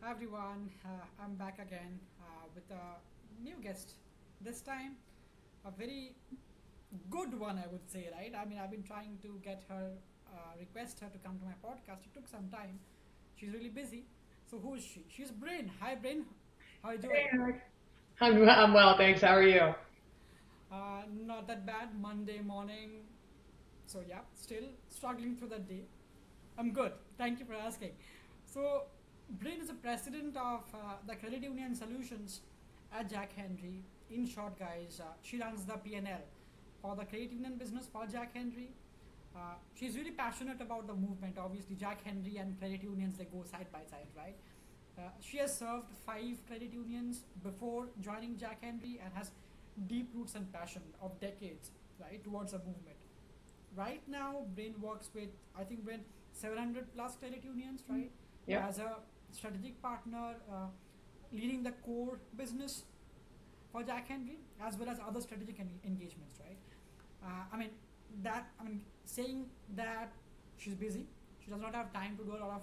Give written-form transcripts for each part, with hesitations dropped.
Hi everyone, I'm back again with a new guest. This time, a very good one, I would say, right? I mean, I've been trying to get her, request her to come to my podcast. It took some time. She's really busy. So, who is she? She's Brynn. Hi, Brynn. How are you Hey, doing? Eric. I'm well, thanks. How are you? Not that bad. Monday morning. So, yeah, still struggling through that day. I'm good. Thank you for asking. So, Brynn is the president of the Credit Union Solutions at Jack Henry. In short, guys, she runs the P&L for the credit union business for Jack Henry. She's really passionate about the movement. Obviously, Jack Henry and credit unions, they go side by side, right? She has served five credit unions before joining Jack Henry and has deep roots and passion of decades, right, towards a movement. Right now, Brynn works with, I think, Brynn, 700 plus credit unions, right? Yep. As a strategic partner, leading the core business for Jack Henry, as well as other strategic engagements, right? I mean, saying that she's busy, she does not have time to do a lot of,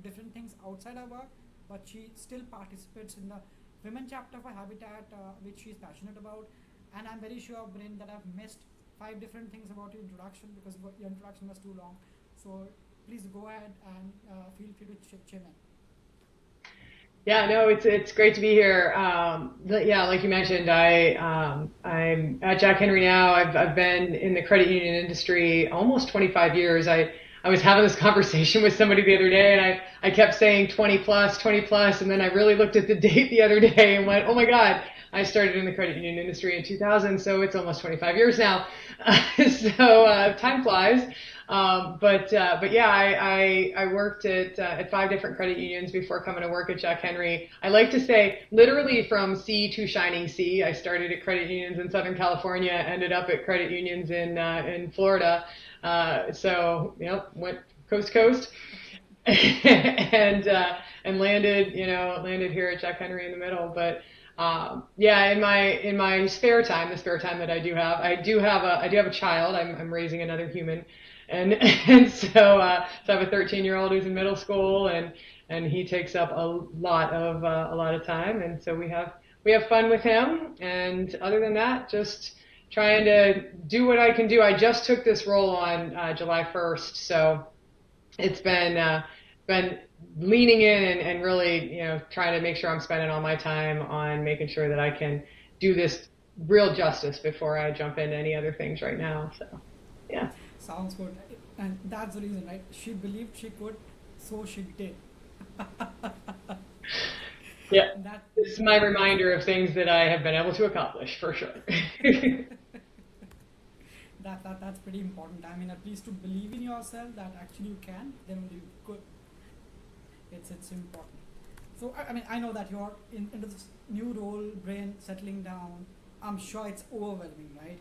different things outside her work, but she still participates in the women chapter for Habitat, which she's passionate about. And I'm very sure, Bryn, that I've missed five different things about your introduction because your introduction was too long. So please go ahead and feel free to chime in. Yeah, no, it's great to be here. Yeah, like you mentioned, I'm at Jack Henry now. I've been in the credit union industry almost 25 years. I was having this conversation with somebody the other day, and I kept saying 20 plus, and then I really looked at the date the other day and went, oh my God, I started in the credit union industry in 2000, so it's almost 25 years now. Time flies. But yeah, I worked at five different credit unions before coming to work at Jack Henry. I like to say literally from sea to shining sea. I started at credit unions in Southern California, ended up at credit unions in Florida. Went coast to coast and landed here at Jack Henry in the middle. But yeah, in my spare time, the spare time that I do have a child. I'm raising another human, and so I have a 13-year-old who's in middle school, and he takes up a lot of time, and so we have fun with him. And other than that, just trying to do what I can do. I just took this role on July 1st, so it's been leaning in and really trying to make sure I'm spending all my time on making sure that I can do this real justice before I jump into any other things right now. So yeah, Sounds good. And that's the reason, right? She believed she could, so she did. yeah. That This is my reminder of things that I have been able to accomplish for sure. that's pretty important. I mean, at least to believe in yourself that actually you can, then only you could. It's important. So I mean, I know that you're into this new role, brain settling down. I'm sure it's overwhelming, right?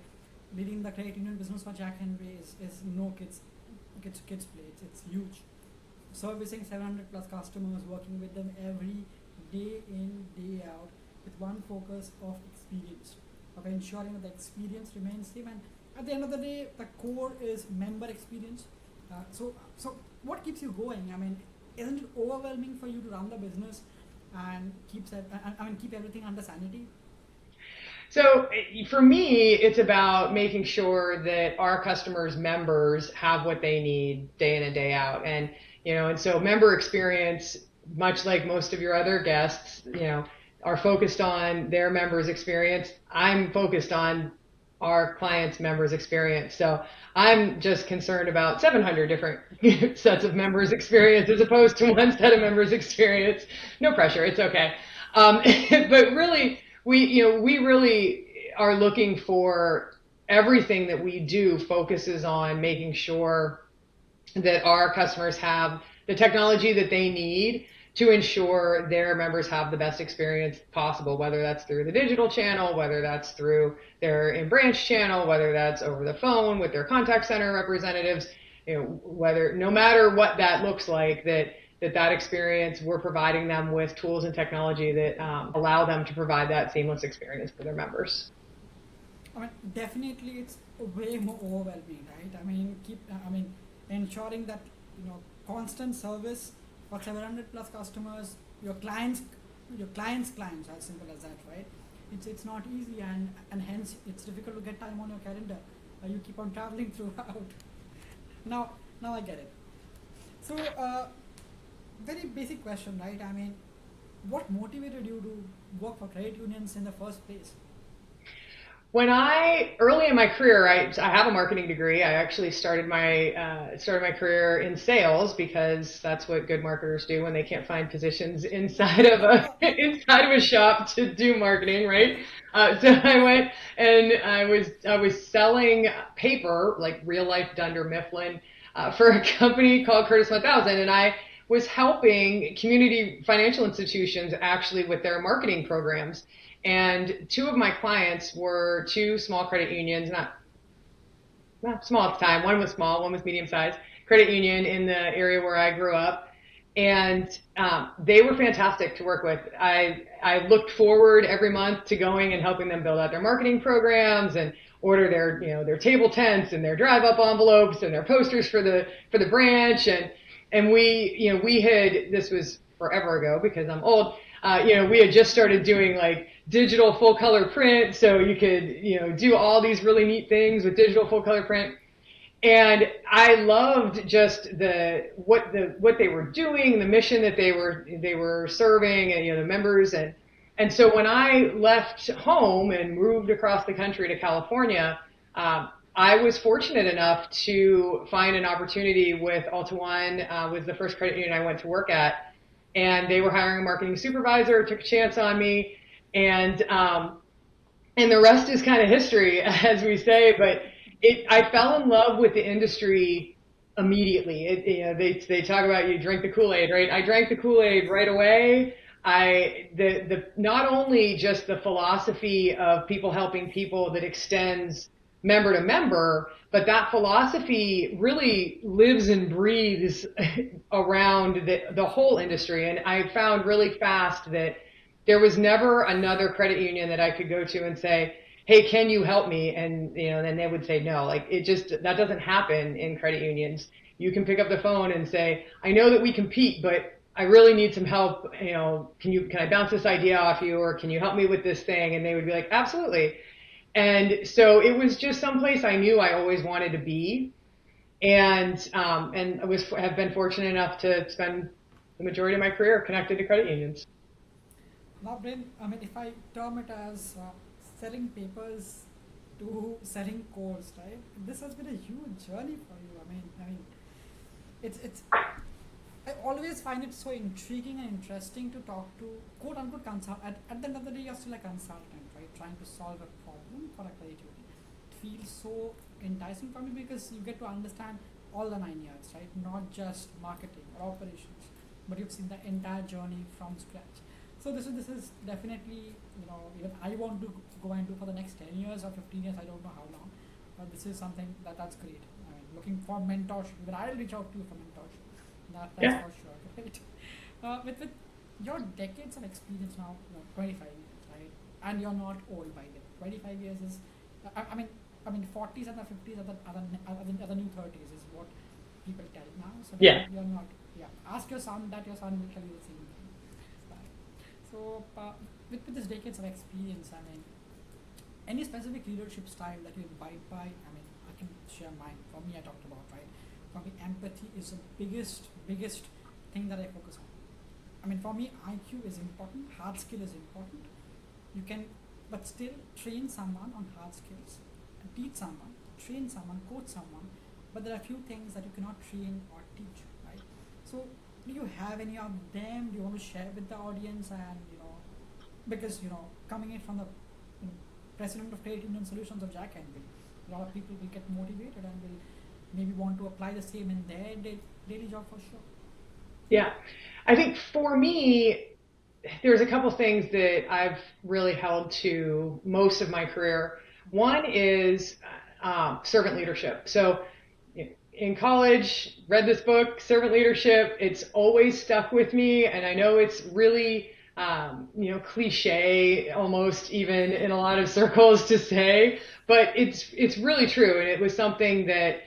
Leading the credit union business for Jack Henry is no kids play. It's huge. Servicing 700 plus customers, working with them every day in, day out, with one focus of experience, of ensuring that the experience remains same. And at the end of the day, the core is member experience. So what keeps you going? I mean, isn't it overwhelming for you to run the business and keep everything under sanity? So for me, it's about making sure that our customers' members have what they need day in and day out. And so member experience, much like most of your other guests, are focused on their members' experience. I'm focused on our clients' members' experience. So I'm just concerned about 700 different sets of members' experience as opposed to one set of members' experience. No pressure. It's okay. But really, we really are looking for everything that we do focuses on making sure that our customers have the technology that they need to ensure their members have the best experience possible, whether that's through the digital channel, whether that's through their in-branch channel, whether that's over the phone with their contact center representatives, whether no matter what that looks like, that experience, we're providing them with tools and technology that allow them to provide that seamless experience for their members. I mean, definitely it's way more overwhelming, right? I mean, ensuring that constant service for 700 plus customers, your clients, as simple as that, right? It's not easy, and hence it's difficult to get time on your calendar. You keep on traveling throughout. now now I get it. So very basic question, right? I mean, what motivated you to work for credit unions in the first place? Early in my career, I have a marketing degree. I actually started my career in sales because that's what good marketers do when they can't find positions inside of a inside of a shop to do marketing, right? So I went and I was selling paper, like real life Dunder Mifflin, for a company called Curtis 1000, and I was helping community financial institutions actually with their marketing programs. And two of my clients were two small credit unions, not small at the time. One was small, one was medium sized credit union in the area where I grew up. And they were fantastic to work with. I looked forward every month to going and helping them build out their marketing programs and order their table tents and their drive up envelopes and their posters for the branch. And we had, this was forever ago because I'm old. We had just started doing like digital full color print, so you could do all these really neat things with digital full color print. And I loved just what they were doing, the mission that they were serving, and the members. And so when I left home and moved across the country to California, I was fortunate enough to find an opportunity with Alta One, was the first credit union I went to work at, and they were hiring a marketing supervisor. Took a chance on me, and the rest is kind of history, as we say. But I fell in love with the industry immediately. They talk about you drink the Kool-Aid, right? I drank the Kool-Aid right away. The not only just the philosophy of people helping people that extends member to member, but that philosophy really lives and breathes around the whole industry. And I found really fast that there was never another credit union that I could go to and say, hey, can you help me? And then they would say no. Like, that doesn't happen in credit unions. You can pick up the phone and say, I know that we compete, but I really need some help. Can I bounce this idea off you, or can you help me with this thing? And they would be like, absolutely. And so it was just someplace I knew I always wanted to be. And have been fortunate enough to spend the majority of my career connected to credit unions. Now, Brynn, I mean, if I term it as selling papers to selling course, right? This has been a huge journey for you. I mean, it's. I always find it so intriguing and interesting to talk to quote unquote consultant. At the end of the day, you're still a consultant, right? Trying to solve a problem for a credit union. It feels so enticing for me because you get to understand all the 9 years, right? Not just marketing or operations, but you've seen the entire journey from scratch. So this is definitely, even I want to go and do for the next 10 years or 15 years. I don't know how long, but this is something that's great. I mean, looking for mentorship. Even I'll reach out to you for mentorship. That's Yeah. for sure, right? With your decades of experience now, 25 years, right? And you're not old by then. 25 years is, I mean, 40s and the 50s are the new 30s is what people tell now. So Yeah. you're not. Yeah. Ask your son that your son will tell you the same thing. Right. So with this decades of experience, I mean, any specific leadership style that you abide by? I mean, I can share mine. For me, I talked about, right? For me, empathy is the biggest thing that I focus on. I mean, for me, IQ is important, hard skill is important. You can, but still train someone on hard skills, teach someone, train someone, coach someone. But there are few things that you cannot train or teach, right? So, do you have any of them? Do you want to share with the audience? And because coming in from the president of Credit Union Solutions of Jack Henry, a lot of people will get motivated and will maybe want to apply the same in their daily job for sure. Yeah. I think for me, there's a couple things that I've really held to most of my career. One is servant leadership. So in college, read this book, Servant Leadership. It's always stuck with me, and I know it's really cliche almost even in a lot of circles to say, but it's really true, and it was something that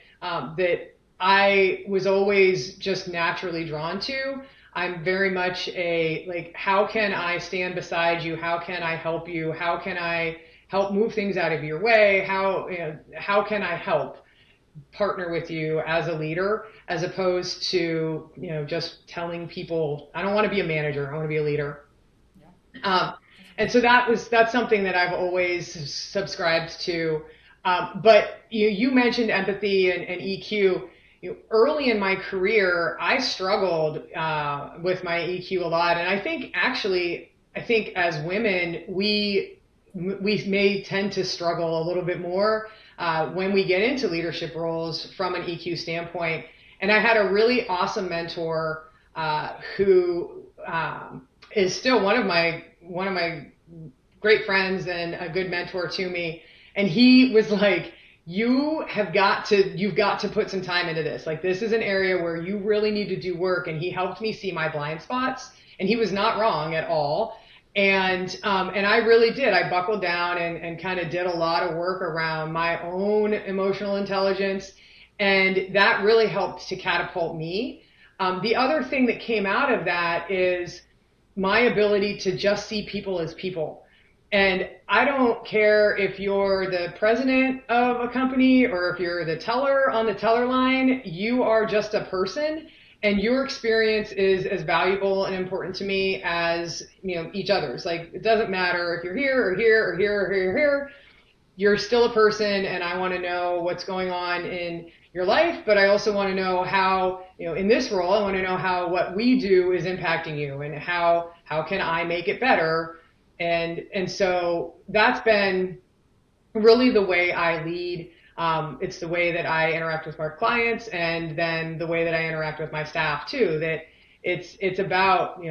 I was always just naturally drawn to. I'm very much a, like, how can I stand beside you? How can I help you? How can I help move things out of your way? How can I help partner with you as a leader, as opposed to, just telling people, I don't want to be a manager, I want to be a leader. Yeah, Um, that's and great. so that's something that I've always subscribed to. But you mentioned empathy and EQ. Early in my career, I struggled with my EQ a lot, and I think as women, we may tend to struggle a little bit more when we get into leadership roles from an EQ standpoint. And I had a really awesome mentor who is still one of my great friends and a good mentor to me. And he was like, you've got to put some time into this. Like, this is an area where you really need to do work. And he helped me see my blind spots, and he was not wrong at all. And I really did. I buckled down and kind of did a lot of work around my own emotional intelligence. And that really helped to catapult me. The other thing that came out of that is my ability to just see people as people. And I don't care if you're the president of a company or if you're the teller on the teller line, you are just a person, and your experience is as valuable and important to me as, each other's. Like, it doesn't matter if you're here or here or here or here or here, you're still a person, and I want to know what's going on in your life, but I also want to know how, in this role, I want to know how what we do is impacting you, and how can I make it better. And so that's been really the way I lead. It's the way that I interact with our clients, and then the way that I interact with my staff too. That it's about,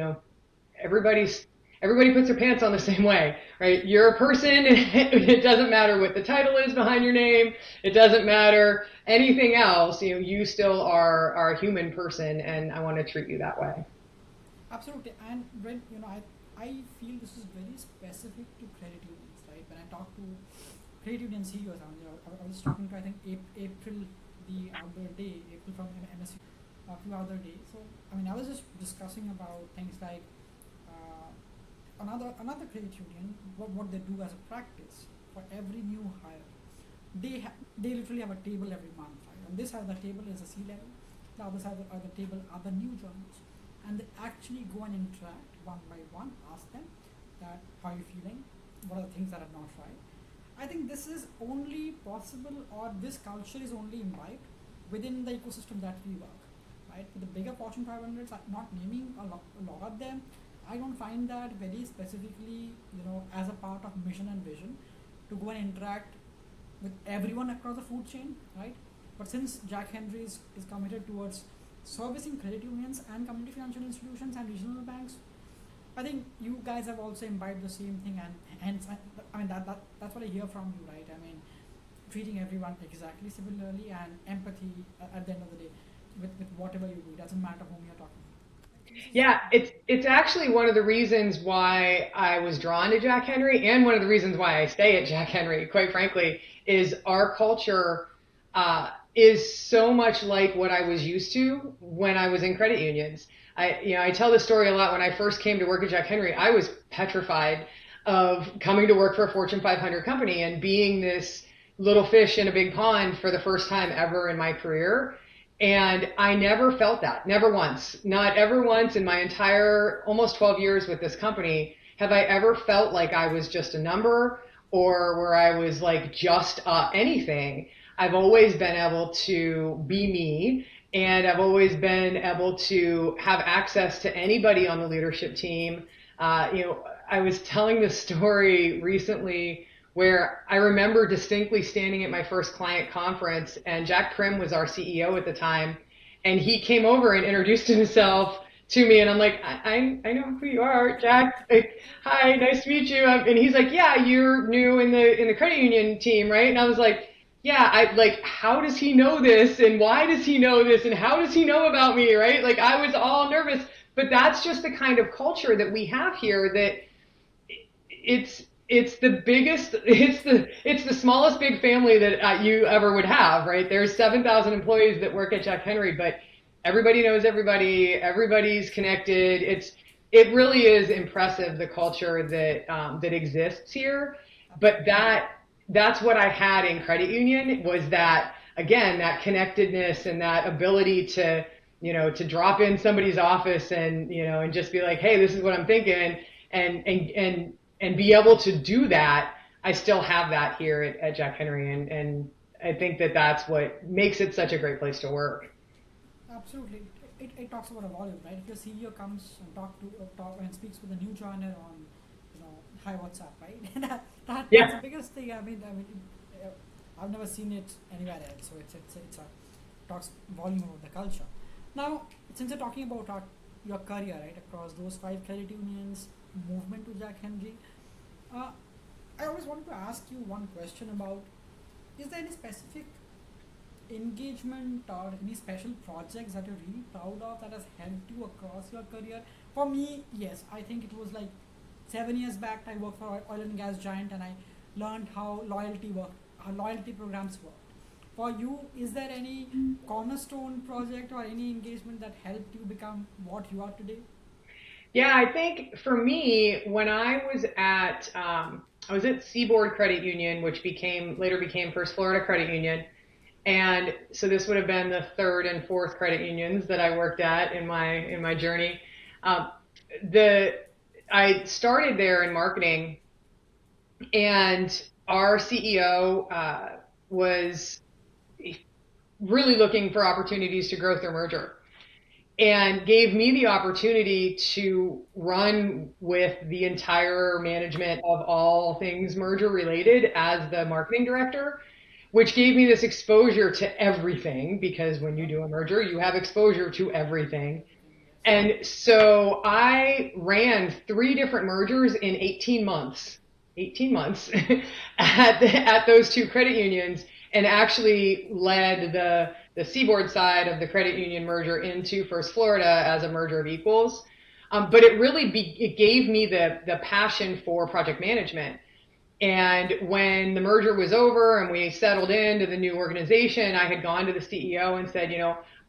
everybody's everybody puts their pants on the same way, right? You're a person. It doesn't matter what the title is behind your name. It doesn't matter anything else. You still are a human person, and I want to treat you that way. Absolutely. And Brent, I feel this is very specific to credit unions, right? When I talk to credit union CEOs, I was talking to, I think, April the other day, April from MSU, the other day. So, I was just discussing about things like another credit union, what they do as a practice for every new hire. They literally have a table every month, right? On this side of the table is the C level, the other side of the table are the new joiners, and they actually go and interact one by one, ask them that how are you feeling, what are the things that are not right. I think this is only possible, or this culture is only imbibed within the ecosystem that we work, right? With the bigger Fortune 500s, not naming a lot of them, I don't find that very specifically, as a part of mission and vision to go and interact with everyone across the food chain, right? But since Jack Henry is committed towards servicing credit unions and community financial institutions and regional banks, I think you guys have also imbibed the same thing, and hence, that's what I hear from you, right? Treating everyone exactly similarly, and empathy at the end of the day with whatever you do. It doesn't matter whom you're talking to. This is Yeah, it's actually one of the reasons why I was drawn to Jack Henry, and one of the reasons why I stay at Jack Henry, quite frankly, is our culture is so much like what I was used to when I was in credit unions. I tell this story a lot. When I first came to work at Jack Henry, I was petrified of coming to work for a Fortune 500 company and being this little fish in a big pond for the first time ever in my career. And I never felt that, never once, not ever once in my entire almost 12 years with this company have I ever felt like I was just a number, or where I was like just anything. I've always been able to be me, and I've always been able to have access to anybody on the leadership team. I was telling this story recently where I remember distinctly standing at my first client conference, and Jack Prim was our CEO at the time, and he came over and introduced himself to me, and I'm like, I know who you are, Jack. Like, hi, nice to meet you. And he's like, yeah, you're new in the credit union team, right? And I was like, yeah, I like, how does he know this, and why does he know this, and how does he know about me, right? Like, I was all nervous, but that's just the kind of culture that we have here, that it's the biggest, it's the smallest big family that you ever would have, right? There's 7,000 employees that work at Jack Henry, but everybody knows everybody, everybody's connected. It really is impressive the culture that exists here. But Absolutely. that's what I had in credit union was that again that connectedness and that ability to to drop in somebody's office and and just be like, hey, this is what I'm thinking, and be able to do that. I still have that here at Jack Henry, and I think that that's what makes it such a great place to work. Absolutely. It talks about a volume, right? If your CEO comes and talk and speaks with a new joiner on, hi, what's up, right? That's the Yeah. biggest thing. I've never seen it anywhere else. So it's a talks volume about the culture. Now, since you're talking about your career, right, across those five credit unions, movement to Jack Henry, uh, I always wanted to ask you one question about: is there any specific engagement or any special projects that you're really proud of that has helped you across your career? For me, yes, I think it was like 7 years back. I worked for oil and gas giant, and I learned how loyalty worked, how loyalty programs work. For you, is there any cornerstone project or any engagement that helped you become what you are today? Yeah, I think for me, when I was at Seaboard Credit Union, which later became First Florida Credit Union, and so this would have been the third and fourth credit unions that I worked at in my journey. Um, the I started there in marketing, and our CEO was really looking for opportunities to grow through merger, and gave me the opportunity to run with the entire management of all things merger related as the marketing director, which gave me this exposure to everything because when you Yep. do a merger, you have exposure to everything. Everything, yes. And so I ran three different mergers in 18 months. 18 months at those two credit unions, and actually led the Seaboard side of the credit union merger into First Florida as a merger of equals. But it gave me the passion for project management. And when the merger was over and we settled into the new organization, I had gone to the CEO and said,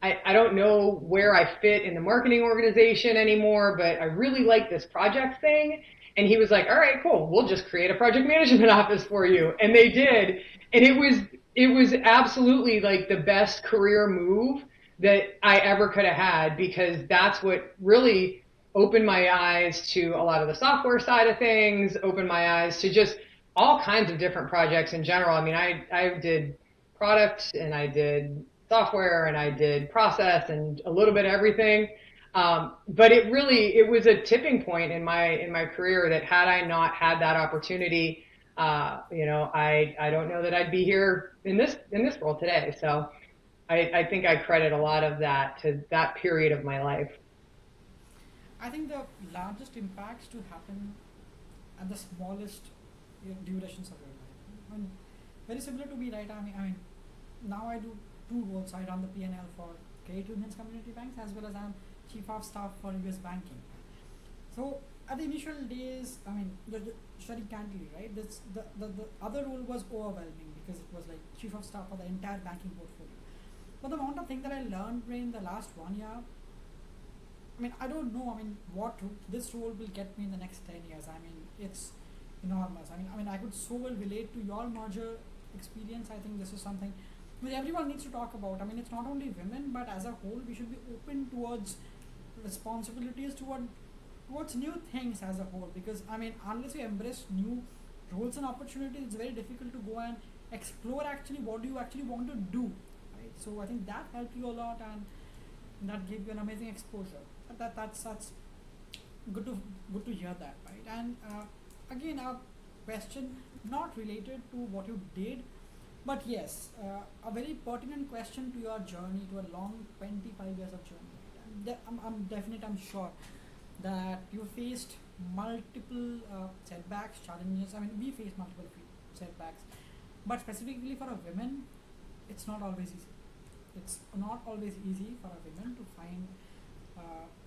I don't know where I fit in the marketing organization anymore, but I really like this project thing. And he was like, all right, cool. We'll just create a project management office for you. And they did. And it was absolutely like the best career move that I ever could have had, because that's what really opened my eyes to a lot of the software side of things, opened my eyes to just all kinds of different projects in general. I mean, I did product and I did software and I did process and a little bit of everything. But it was a tipping point in my career that had I not had that opportunity, I don't know that I'd be here in this role today. So I think I credit a lot of that to that period of my life. I think the largest impacts to happen at the smallest durations of your life. And very similar to me, right? I mean, now I do two roles. I run the P&L for credit unions, community banks, as well as I'm chief of staff for US banking. So at the initial days, I mean, studying candidly, right? The other role was overwhelming because it was like chief of staff for the entire banking portfolio. But the amount of thing that I learned in the last 1 year, I mean, I don't know. I mean, what this role will get me in the next 10 years. I mean, it's enormous. I mean, I could so well relate to your merger experience. I think this is something which everyone needs to talk about. I mean, it's not only women, but as a whole, we should be open towards responsibilities towards new things as a whole. Because I mean, unless you embrace new roles and opportunities, it's very difficult to go and explore actually what do you actually want to do. Right. So I think that helped you a lot, and that gave you an amazing exposure. That's good to hear that, right? And again, a question not related to what you did, but yes, a very pertinent question to your journey, to a long 25 years of journey. I'm definite. I'm sure that you faced multiple setbacks, challenges. I mean, we face multiple setbacks, but specifically for a woman, it's not always easy. It's not always easy for a woman to find,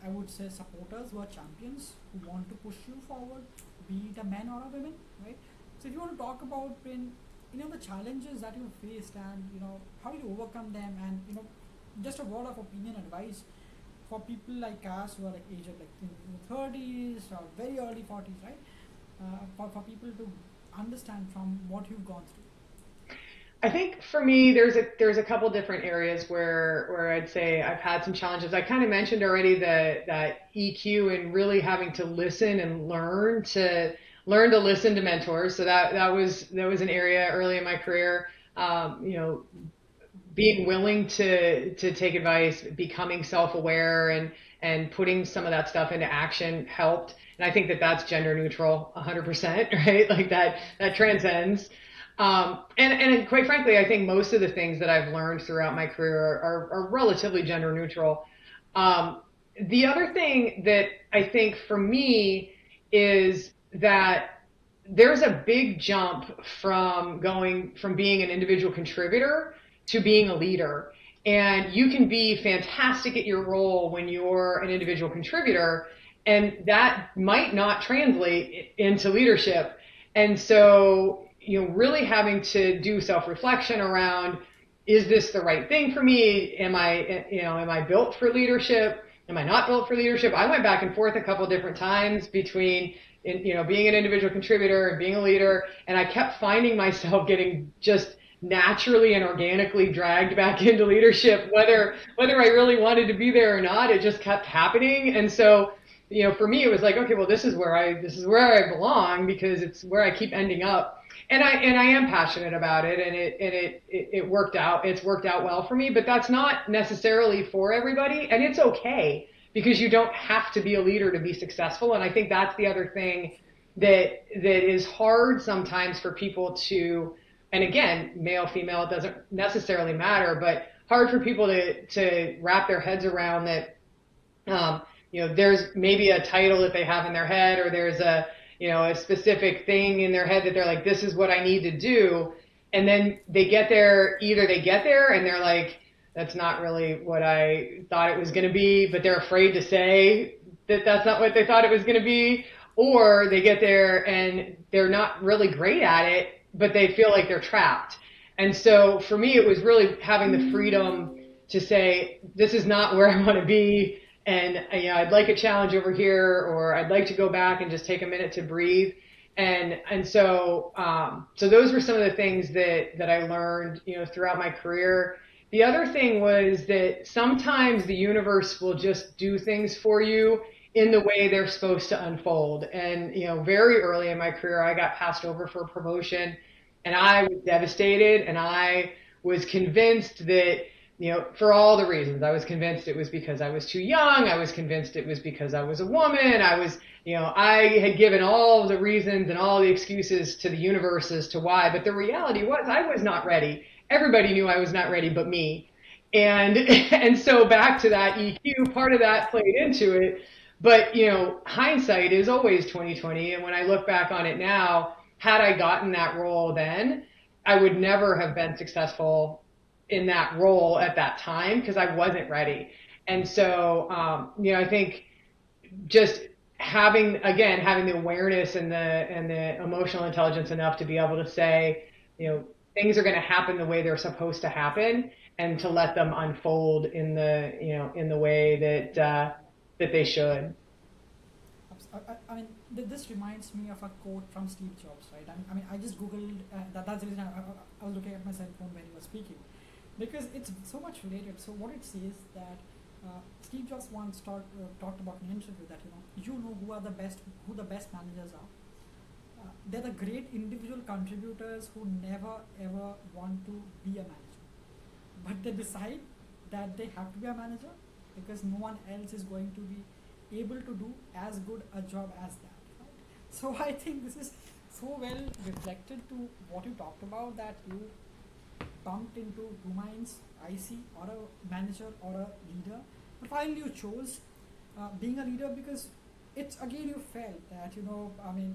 I would say, supporters who are champions who want to push you forward, be it a man or a woman, right? So if you want to talk about the challenges that you faced, and how you overcome them, and just a word of opinion advice for people like us who are like aged like in the 30s or very early 40s, right? For people to understand from what you've gone through. I think for me, there's a couple different areas where I'd say I've had some challenges. I kind of mentioned already that EQ and really having to listen and learn to listen to mentors. So that was an area early in my career. You know, being willing to take advice, becoming self-aware, and putting some of that stuff into action helped. And I think that's gender neutral 100%, right? Like that transcends. And quite frankly, I think most of the things that I've learned throughout my career are relatively gender neutral. Um, the other thing that I think for me is that there's a big jump from going from being an individual contributor to being a leader. And you can be fantastic at your role when you're an individual contributor, and that might not translate into leadership. And so, really having to do self-reflection around, is this the right thing for me? Am I built for leadership? Am I not built for leadership? I went back and forth a couple different times between, being an individual contributor and being a leader, and I kept finding myself getting just naturally and organically dragged back into leadership, whether I really wanted to be there or not. It just kept happening. And so, for me, it was like, okay, well, this is where I belong, because it's where I keep ending up. And I am passionate about it, and it worked out. It's worked out well for me, but that's not necessarily for everybody, and it's okay, because you don't have to be a leader to be successful. And I think that's the other thing that is hard sometimes for people to, and again, male, female, it doesn't necessarily matter, but hard for people to wrap their heads around that. There's maybe a title that they have in their head, or there's a specific thing in their head that they're like, this is what I need to do. And then either they get there and they're like, that's not really what I thought it was going to be, but they're afraid to say that that's not what they thought it was going to be. Or they get there and they're not really great at it, but they feel like they're trapped. And so for me, it was really having the freedom to say, this is not where I want to be. And I'd like a challenge over here, or I'd like to go back and just take a minute to breathe. And so those were some of the things that I learned, throughout my career. The other thing was that sometimes the universe will just do things for you in the way they're supposed to unfold. And, very early in my career, I got passed over for a promotion, and I was devastated, and I was convinced that, for all the reasons. I was convinced it was because I was too young. I was convinced it was because I was a woman. I had given all the reasons and all the excuses to the universe as to why. But the reality was I was not ready. Everybody knew I was not ready but me. And so back to that EQ, part of that played into it. But, hindsight is always 2020. And when I look back on it now, had I gotten that role then, I would never have been successful in that role at that time, because I wasn't ready. And so, I think just having the awareness and the emotional intelligence enough to be able to say, things are going to happen the way they're supposed to happen, and to let them unfold in the way that they should. I mean, this reminds me of a quote from Steve Jobs, right? I mean, I just googled that's the reason I was looking at my cell phone when he was speaking, because it's so much related. So what it says that Steve Jobs once talked about in an interview that who the best managers are. They're the great individual contributors who never ever want to be a manager, but they decide that they have to be a manager because no one else is going to be able to do as good a job as that. Right? So I think this is so well reflected to what you talked about, that you bumped into two minds, IC or a manager or a leader, but finally you chose being a leader because it's again you felt that I mean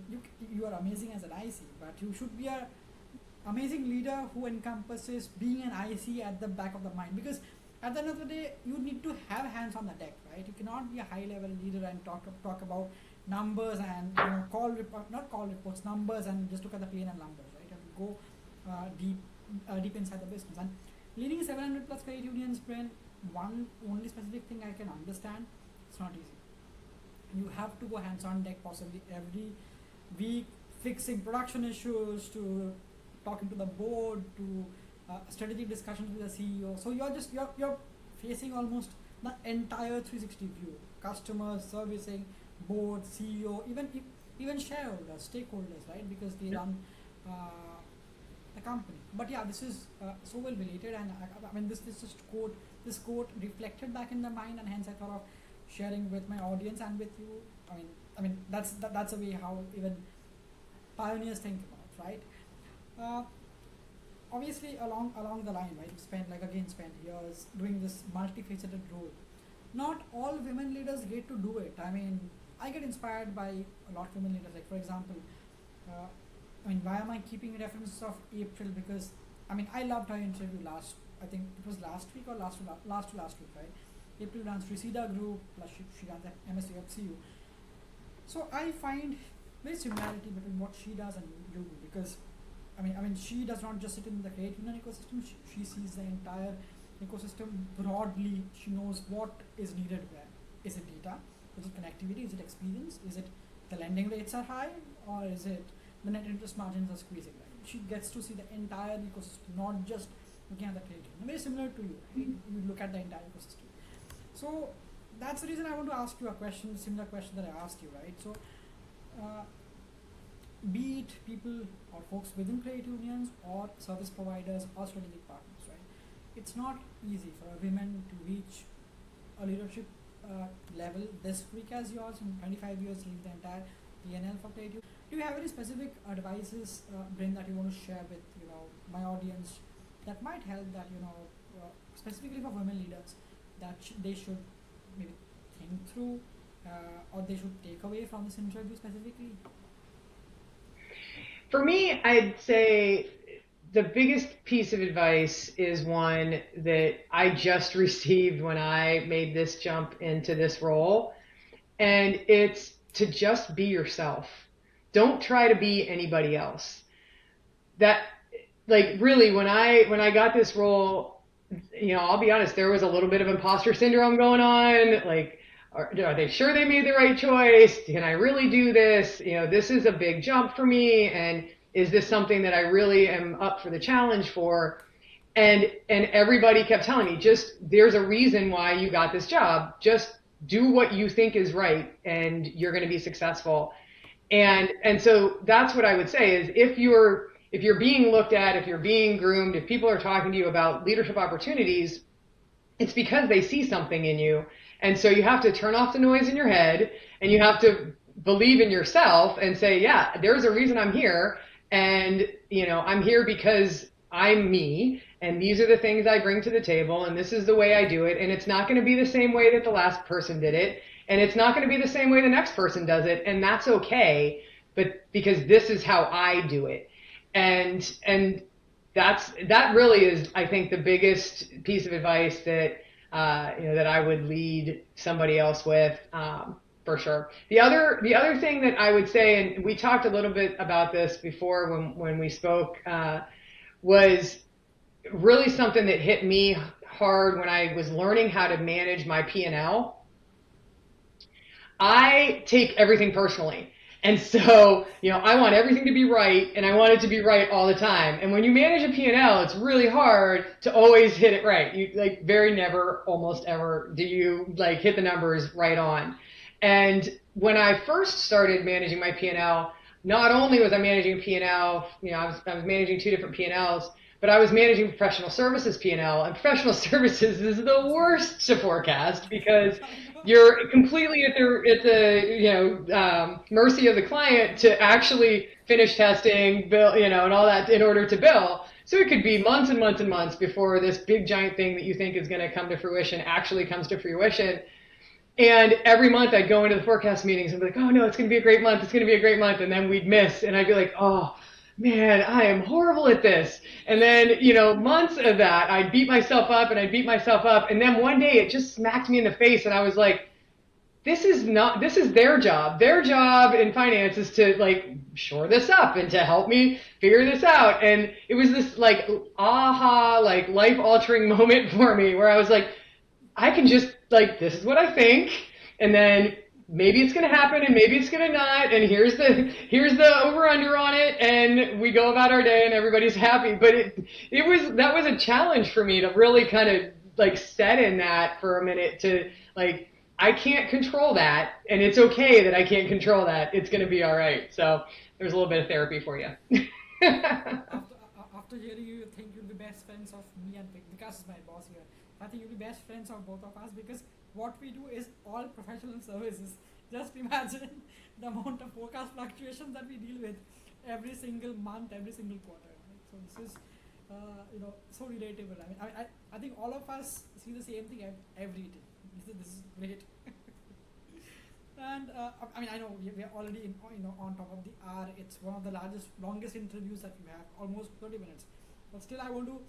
you are amazing as an IC, but you should be a amazing leader who encompasses being an IC at the back of the mind, because at the end of the day you need to have hands on the deck, right? You cannot be a high level leader and talk about numbers and not call reports, numbers, and just look at the P&L numbers, right? You have to go deep inside the business. And leading 700 plus credit unions, Brynn, one only specific thing I can understand, it's not easy. You have to go hands on deck possibly every week, fixing production issues to talking to the board to strategic discussions with the CEO. So you're facing almost the entire 360 view: customers, servicing, board, CEO, even shareholders, stakeholders, right? Because they run the company. But yeah, this is so well related, and I mean this just quote this quote reflected back in the mind, and hence I thought of sharing with my audience and with you. I mean that's a way how even pioneers think about, right? Uh, Obviously, along the line, right? You spend years doing this multifaceted role. Not all women leaders get to do it. I mean, I get inspired by a lot of women leaders. Like for example, uh, I mean, why am I keeping references of April? Because I mean, I loved her interview last. I think it was last week or last week, right? April runs Reseda Group, plus she runs at MSU FCU. So I find very similarity between what she does and you do, because I mean, she does not just sit in the credit union ecosystem. She sees the entire ecosystem broadly. She knows what is needed where. Is it data? Is it connectivity? Is it experience? Is it the lending rates are high, or is it the net interest margins are squeezing? Right? She gets to see the entire ecosystem, not just looking at the credit union. Very similar to you. Right? You look at the entire ecosystem. So that's the reason I want to ask you a question, similar question that I asked you, right? So. Uh, be it people or folks within credit unions or service providers or strategic partners, right? It's not easy for a woman to reach a leadership level this quick as yours in 25 years, leave the entire PNL for credit union. Do you have any specific advices, Brynn, that you want to share with my audience that might help that specifically for women leaders that they should maybe think through or they should take away from this interview specifically? For me, I'd say the biggest piece of advice is one that I just received when I made this jump into this role. And it's to just be yourself. Don't try to be anybody else. That, like, really, when I got this role, I'll be honest, there was a little bit of imposter syndrome going on. Like, are they sure they made the right choice? Can I really do this? This is a big jump for me. And is this something that I really am up for the challenge for? And everybody kept telling me, just, there's a reason why you got this job. Just do what you think is right and you're going to be successful. And so that's what I would say is if you're being looked at, if you're being groomed, if people are talking to you about leadership opportunities, it's because they see something in you. And so you have to turn off the noise in your head and you have to believe in yourself and say, yeah, there's a reason I'm here. And, I'm here because I'm me and these are the things I bring to the table and this is the way I do it. And it's not going to be the same way that the last person did it. And it's not going to be the same way the next person does it. And that's okay. But because this is how I do it. And that really is, I think, the biggest piece of advice that that I would lead somebody else with, for sure. The other thing that I would say, and we talked a little bit about this before when we spoke, was really something that hit me hard when I was learning how to manage my P&L. I take everything personally. And so, I want everything to be right and I want it to be right all the time. And when you manage a P&L, it's really hard to always hit it right. You very never, almost ever do you hit the numbers right on. And when I first started managing my P&L, not only was I managing P&L, I was managing two different P&Ls, but I was managing professional services P&L, and professional services is the worst to forecast because you're completely at the mercy of the client to actually finish testing, bill, and all that in order to bill. So it could be months and months and months before this big giant thing that you think is going to come to fruition actually comes to fruition. And every month I'd go into the forecast meetings and be like, oh no, it's going to be a great month. It's going to be a great month. And then we'd miss. And I'd be like, oh man, I am horrible at this. And then, months of that, I'd beat myself up and I'd beat myself up. And then one day it just smacked me in the face. And I was like, this is their job. Their job in finance is to shore this up and to help me figure this out. And it was this aha, life altering moment for me where I was like, I can just like, this is what I think, and then maybe it's going to happen and maybe it's going to not, and here's the over under on it, and we go about our day and everybody's happy. But that was a challenge for me to really kind of like set in that for a minute to like, I can't control that, and it's okay that I can't control that. It's going to be all right. So there's a little bit of therapy for you. After hearing you, you think you'll be best friends of me and Vikas is my boss here. I think you'll be best friends of both of us because what we do is all professional services. Just imagine the amount of forecast fluctuations that we deal with every single month, every single quarter. Right? So this is, so relatable. I think all of us see the same thing every day. This is great. And I know we are already on top of the hour. It's one of the longest interviews that we have, almost 30 minutes. But still, I want to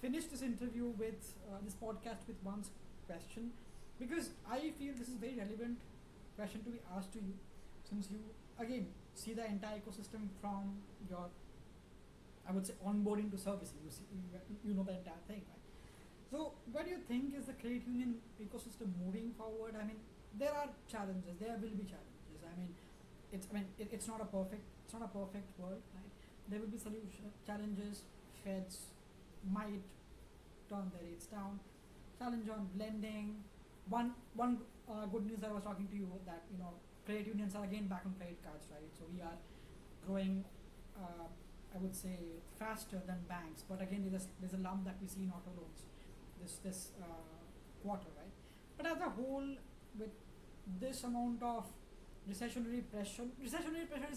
finish this interview with this podcast with one question, because I feel this is very relevant question to be asked to you, since you again see the entire ecosystem from your, I would say, onboarding to servicing. You know the entire thing, right? So, what do you think is the credit union ecosystem moving forward? I mean, there are challenges. There will be challenges. It's not a perfect world, right? There will be solution challenges. Feds might turn their rates down. Challenge on lending. One good news, I was talking to you that credit unions are again back on credit cards, right? So we are growing. I would say faster than banks, but again there's a lump that we see in auto loans this quarter, right? But as a whole, with this amount of recessionary pressure is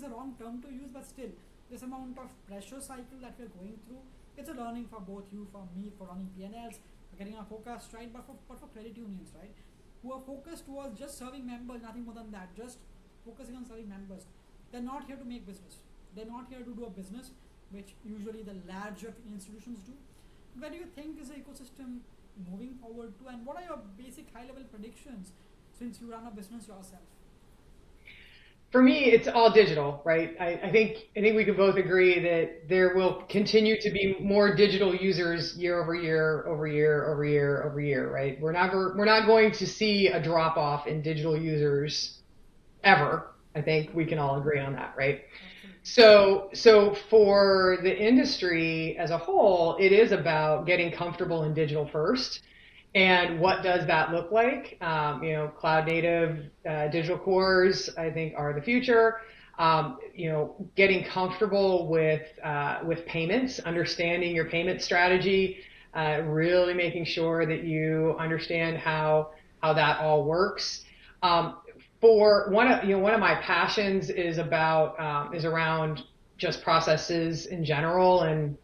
the wrong term to use, but still, this amount of pressure cycle that we're going through, it's a learning for both you, for me, for running P&Ls, for getting our forecast right, but for credit unions, right? Who are focused towards just serving members, nothing more than that, just focusing on serving members. They're not here to make business. They're not here to do a business, which usually the larger institutions do. Where do you think is the ecosystem moving forward to, and what are your basic high-level predictions since you run a business yourself? For me, it's all digital, right? I think we can both agree that there will continue to be more digital users year over year, over year, over year, over year, right? We're not going to see a drop off in digital users ever. I think we can all agree on that, right? Absolutely. So for the industry as a whole, it is about getting comfortable in digital first. And what does that look like? Cloud native digital cores, I think, are the future. Getting comfortable with payments, understanding your payment strategy, really making sure that you understand how that all works. For one of my passions is around just processes in general and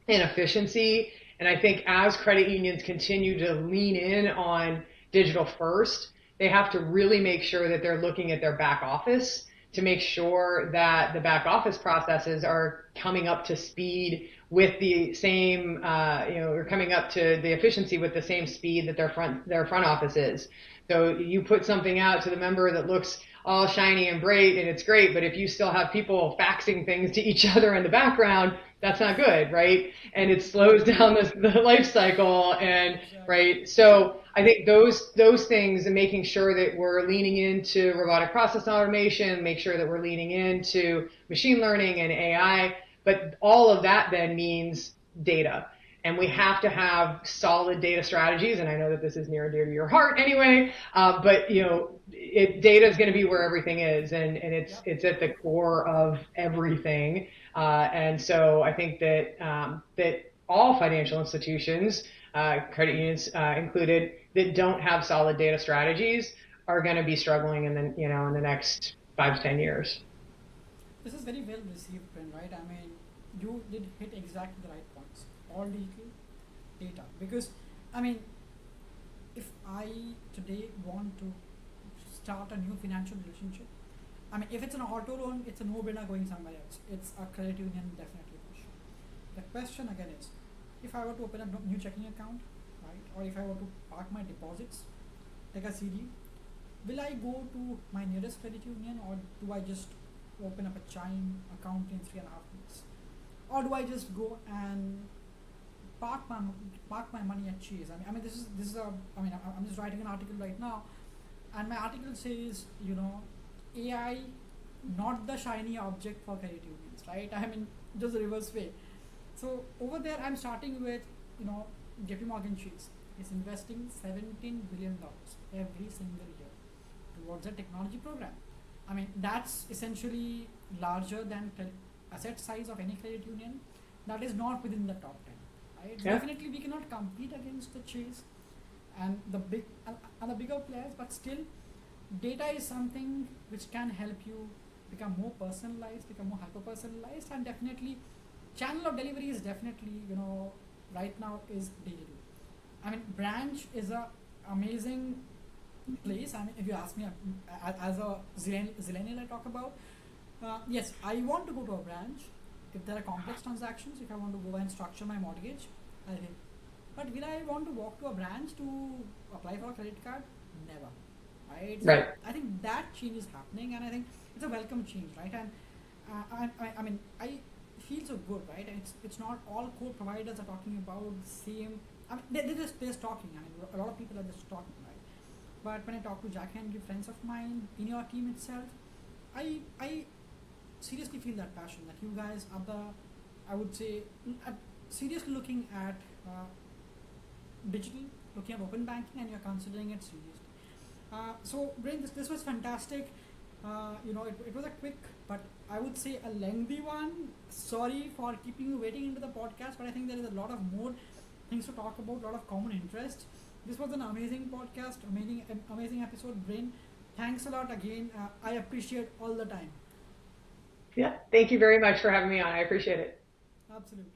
efficiency. And I think as credit unions continue to lean in on digital first, they have to really make sure that they're looking at their back office to make sure that the back office processes are coming up to speed with the same, or coming up to the efficiency with the same speed that their front office is. So you put something out to the member that looks all shiny and bright and it's great, but if you still have people faxing things to each other in the background, that's not good, right? And it slows down the life cycle, and Exactly. right. So I think those things, and making sure that we're leaning into robotic process automation, make sure that we're leaning into machine learning and AI, but all of that then means data. And we have to have solid data strategies. And I know that this is near and dear to your heart anyway, but data is going to be where everything is, and it's Yep. it's at the core of everything. And so I think that all financial institutions, credit unions included, that don't have solid data strategies are going to be struggling in the next 5 to 10 years. This is very well received, Brynn, right? I mean, you did hit exactly the right points. All digital data. Because, I mean, if I today want to start a new financial relationship, I mean, if it's an auto loan, it's a no-brainer going somewhere else. It's a credit union, definitely for sure. The question again is, if I were to open a new checking account, right, or if I were to park my deposits, like a CD, will I go to my nearest credit union, or do I just open up a Chime account in 3.5 minutes? Or do I just go and park my park my money at Chase. This is a I mean I'm just writing an article right now, and my article says, AI, not the shiny object for credit unions, right? I mean, just the reverse way. So over there, I'm starting with, you know, JP Morgan Chase is investing $17 billion every single year towards a technology program. I mean, that's essentially larger than asset size of any credit union. That is not within the top 10, right? So Yeah. definitely, we cannot compete against the Chase and the bigger players, but still, data is something which can help you become more personalized, become more hyper personalized, and definitely channel of delivery is definitely, right now is delivery. I mean, branch is a amazing place. I mean, if you ask me, as a zillennial I talk about, yes, I want to go to a branch if there are complex transactions. If I want to go and structure my mortgage, I think. But will I want to walk to a branch to apply for a credit card? Never, right? So Right. I think that change is happening, and I think it's a welcome change, right? And I mean, I feel so good, right? And it's not all core providers are talking about the same. I mean, they're just talking. I mean, a lot of people are just talking, right? But when I talk to Jack Henry, friends of mine in your team itself, I seriously feel that passion that you guys are the, I would say, seriously looking at digital, looking at open banking, and you're considering it seriously. So, Brynn, this was fantastic. It was a quick, but I would say a lengthy one. Sorry for keeping you waiting into the podcast, but I think there is a lot of more things to talk about, a lot of common interest. This was an amazing podcast, amazing episode, Brynn. Thanks a lot again. I appreciate all the time. Yeah. Thank you very much for having me on. I appreciate it. Absolutely.